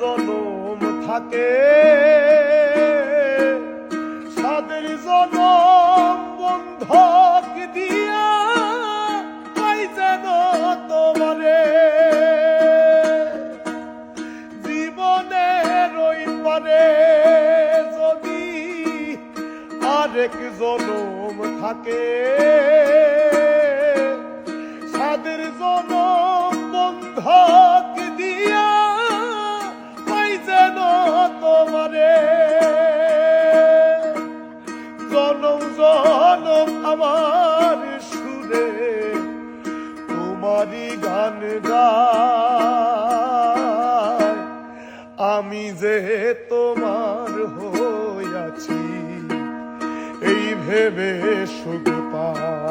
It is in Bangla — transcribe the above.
জনম থাকে সাদের জনম বন্ধক দিয়া পাই যেন তোমারে জীবনের ওই পারে যদি আরেক জনম থাকে সাদের জনম বন্ধক দিয়া পাই যেন তোমারে জনম জনম আমার সুরে তোমারই গান গায় আমি যে তোমার হইয়াছি এই ভেবে সুখ পাই।